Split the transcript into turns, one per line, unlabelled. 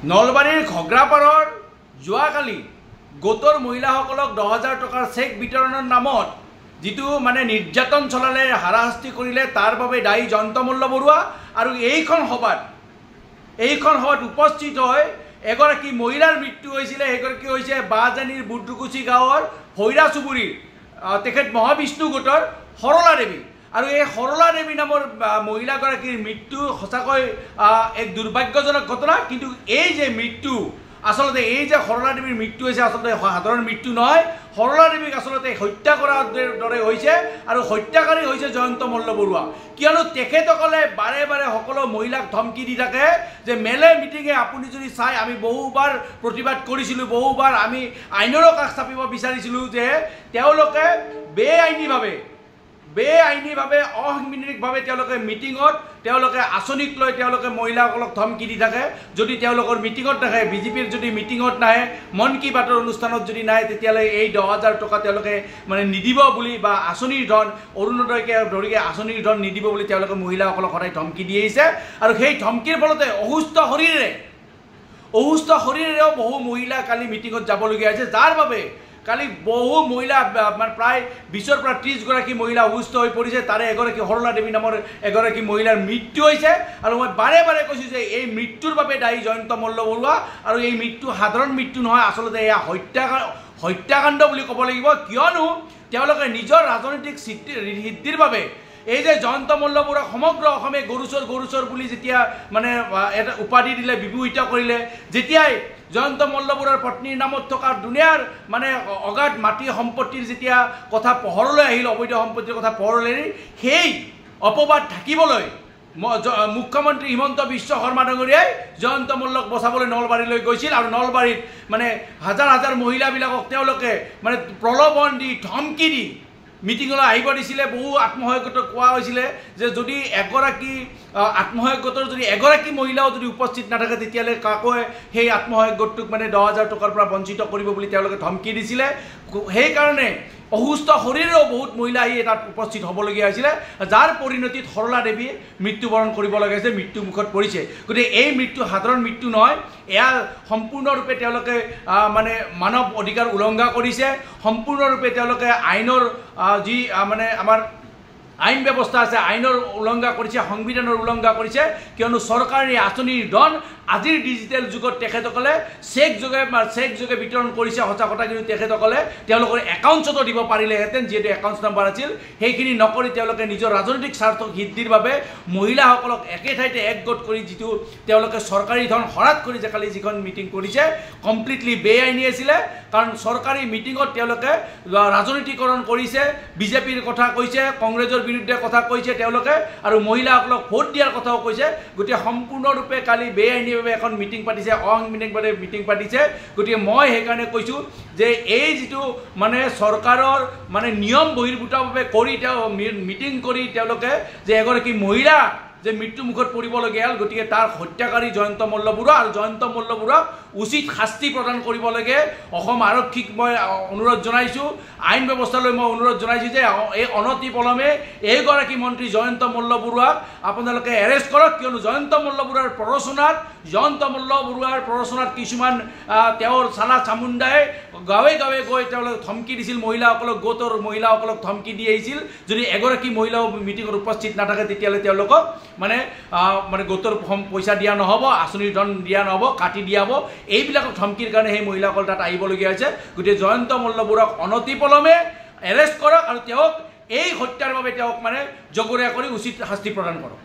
নলবাৰীৰ ঘগ্ৰাপাৰৰ যোৱাকালি গোটৰ মহিলাসকলক 10,000 টকাৰ চেক বিতৰণৰ নামত যিটো মানে নিৰ্যাতন চলালে, হাৰাশাস্তি কৰিলে, তাৰ বাবে দায়ী জয়ন্ত মল্ল বৰুৱা। আৰু এইখন সভাত উপস্থিত হৈ এগৰাকী মহিলাৰ মৃত্যু হৈছিলে। এগৰাকী হৈছে বাজানীৰ বুদ্ৰুকুচি গাঁৱৰ ভৈৰা চুবুৰীৰ তেখেত মহাবিষ্ণু গোটৰ সৰলা দেৱী। আৰু এই সৰলা দেৱী নামৰ মহিলাগৰাকীৰ মৃত্যু সঁচাকৈ এক দুৰ্ভাগ্যজনক ঘটনা। কিন্তু এই যে মৃত্যু, আচলতে এই যে সৰলা দেৱীৰ মৃত্যু হৈছে আচলতে সাধাৰণ মৃত্যু নহয়। সৰলা দেৱীক আচলতে হত্যা কৰাৰ দৰে হৈছে আৰু হত্যাকাৰী হৈছে জয়ন্ত মল্ল বৰুৱা। কিয়নো তেখেতসকলে বাৰে বাৰে সকলো মহিলাক ধমকি দি থাকে যে মেলে মিটিঙে আপুনি যদি চাই, আমি বহুবাৰ প্ৰতিবাদ কৰিছিলোঁ, বহুবাৰ আমি আইনৰো কাষ চাপিব বিচাৰিছিলোঁ যে তেওঁলোকে বেআইনীভাৱে অসাংবিধানিকভাৱে তেওঁলোকে মিটিঙত তেওঁলোকে আঁচনিক লৈ তেওঁলোকে মহিলাসকলক ধমকি দি থাকে। যদি তেওঁলোকৰ মিটিঙত নাহে, বিজেপিৰ যদি মিটিঙত নাহে, মন কী বাতৰ অনুষ্ঠানত যদি নাহে, তেতিয়াহ'লে এই 10,000 টকা তেওঁলোকে মানে নিদিব বুলি বা আঁচনিৰ ধন অৰুণোদয়কে ধৰিকে আঁচনিৰ ধন নিদিব বুলি তেওঁলোকে মহিলাসকলক সদায় ধমকি দি আহিছে। আৰু সেই ধমকিৰ ফলতে অসুস্থ শৰীৰেৰেও বহু মহিলা কালি মিটিঙত যাবলগীয়া হৈছে, যাৰ বাবে কালি বহু মহিলা মানে প্ৰায় 20ৰ পৰা 30 গৰাকী মহিলা অসুস্থ হৈ পৰিছে। তাৰে এগৰাকী সৰলা দেৱী নামৰ এগৰাকী মহিলাৰ মৃত্যু হৈছে। আৰু মই বাৰে বাৰে কৈছোঁ যে এই মৃত্যুৰ বাবে দায়ী জয়ন্ত মল্ল বৰুৱা। আৰু এই মৃত্যু সাধাৰণ মৃত্যু নহয়, আচলতে এয়া হত্যাকাণ্ড বুলি ক'ব লাগিব। কিয়নো তেওঁলোকে নিজৰ ৰাজনৈতিক সিদ্ধিৰ বাবে এই যে জয়ন্ত মল্ল বৰুৱা সমগ্ৰ অসমে গৰুচৰ বুলি যেতিয়া মানে এটা উপাধি দিলে, বিভূষিত কৰিলে, যেতিয়াই জয়ন্ত মল্ল বৰুৱাৰ পত্নীৰ নামত থকা দুনিয়াৰ মানে অগাধ মাটি সম্পত্তিৰ যেতিয়া কথা পোহৰলৈ আহিল, অবৈধ সম্পত্তিৰ কথা পোহৰলৈ আহিল, সেই অপবাদ ঢাকিবলৈ মুখ্যমন্ত্ৰী হিমন্ত বিশ্ব শৰ্মা ডাঙৰীয়াই জয়ন্ত মল্লক বচাবলৈ নলবাৰীলৈ গৈছিল। আৰু নলবাৰীত মানে হাজাৰ হাজাৰ মহিলাবিলাকক তেওঁলোকে মানে প্ৰলোভন দি, ধমকি দি মিটিঙলৈ আহিব দিছিলে। বহু আত্মসহায়ক গোটক কোৱা হৈছিলে যে যদি এগৰাকী আত্মসহায়ক গোটৰ যদি এগৰাকী মহিলাও যদি উপস্থিত নাথাকে, তেতিয়াহ'লে কাকৈ সেই আত্মসহায়ক গোটটোক মানে 10,000 টকাৰ পৰা বঞ্চিত কৰিব বুলি তেওঁলোকে ধমকি দিছিলে। সেইকাৰণে অসুস্থ শৰীৰেও বহুত মহিলা আহি তাত উপস্থিত হ'বলগীয়া হৈছিলে, যাৰ পৰিণতিত সৰলা দেৱীয়ে মৃত্যুবৰণ কৰিব লগা হৈছে, মৃত্যু মুখত পৰিছে। গতিকে এই মৃত্যু সাধাৰণ মৃত্যু নহয়, এয়া সম্পূৰ্ণৰূপে তেওঁলোকে মানে মানৱ অধিকাৰ উলংঘা কৰিছে। সম্পূৰ্ণৰূপে তেওঁলোকে আইনৰ যি মানে আমাৰ আইন ব্যৱস্থা আছে, আইনৰ উলংঘা কৰিছে, সংবিধানৰ উলংঘা কৰিছে। কিয়নো চৰকাৰী আঁচনিৰ ধন আজিৰ ডিজিটেল যুগত তেখেতসকলে চেক যোগে বিতৰণ কৰিছে সঁচা কথা। কিন্তু তেখেতসকলে তেওঁলোকৰ একাউণ্টছতো দিব পাৰিলেহেঁতেন, যিহেতু একাউণ্টছ নাম্বাৰ আছিল। সেইখিনি নকৰি তেওঁলোকে নিজৰ ৰাজনৈতিক স্বাৰ্থ সিদ্ধিৰ বাবে মহিলাসকলক একে ঠাইতে একগোট কৰি যিটো তেওঁলোকে চৰকাৰী ধন হৰাত কৰি যে কালি যিখন মিটিং কৰিছে, কমপ্লিটলি বেআইনী আছিলে। কাৰণ চৰকাৰী মিটিঙত তেওঁলোকে ৰাজনীতিকৰণ কৰিছে, বিজেপিৰ কথা কৈছে, কংগ্ৰেছৰ বিৰুদ্ধে কথা কৈছে তেওঁলোকে, আৰু মহিলাসকলক ভোট দিয়াৰ কথাও কৈছে। গতিকে সম্পূৰ্ণৰূপে কালি বেআইনী এখন মিটিং পাতিছে, অসাংবিধানিকভাৱে মিটিং পাতিছে। গতিকে মই সেইকাৰণে কৈছোঁ যে এই যিটো মানে চৰকাৰৰ মানে নিয়ম বহিৰ্ভূতভাৱে কৰি মিটিং কৰি তেওঁলোকে যে এগৰাকী মহিলা যে মৃত্যু মুখত পৰিবলগীয়া হ'ল, গতিকে তাৰ হত্যাকাৰী জয়ন্ত মল্ল বৰুৱা। আৰু জয়ন্ত মল্ল বৰুৱাক উচিত শাস্তি প্ৰদান কৰিব লাগে। অসম আৰক্ষীক মই অনুৰোধ জনাইছোঁ, আইন ব্যৱস্থালৈ মই অনুৰোধ জনাইছোঁ যে এই অনতি পলমে এইগৰাকী মন্ত্ৰী জয়ন্ত মল্ল বৰুৱাক আপোনালোকে এৰেষ্ট কৰক। কিয়নো জয়ন্ত মল্ল বৰুৱাৰ প্ৰৰোচনাত কিছুমান তেওঁৰ চালা চামুণ্ডাই গাঁৱে গাঁৱে গৈ তেওঁলোকে ধমকি দিছিল, মহিলাসকলক গোটৰ মহিলাসকলক ধমকি দি আহিছিল। যদি এগৰাকী মহিলাও মিটিঙত উপস্থিত নাথাকে, তেতিয়াহ'লে তেওঁলোকক মানে গোটৰ পইচা দিয়া নহ'ব, আঁচনিৰ ধন দিয়া নহ'ব, কাটি দিয়া হ'ব। এইবিলাকক ধমকিৰ কাৰণে সেই মহিলাসকল তাত আহিবলগীয়া হৈছে। গতিকে জয়ন্ত মল্ল বৰুৱাক অনতি পলমে এৰেষ্ট কৰক আৰু তেওঁক এই হত্যাৰ বাবে তেওঁক মানে জগৰীয়া কৰি উচিত শাস্তি প্ৰদান কৰক।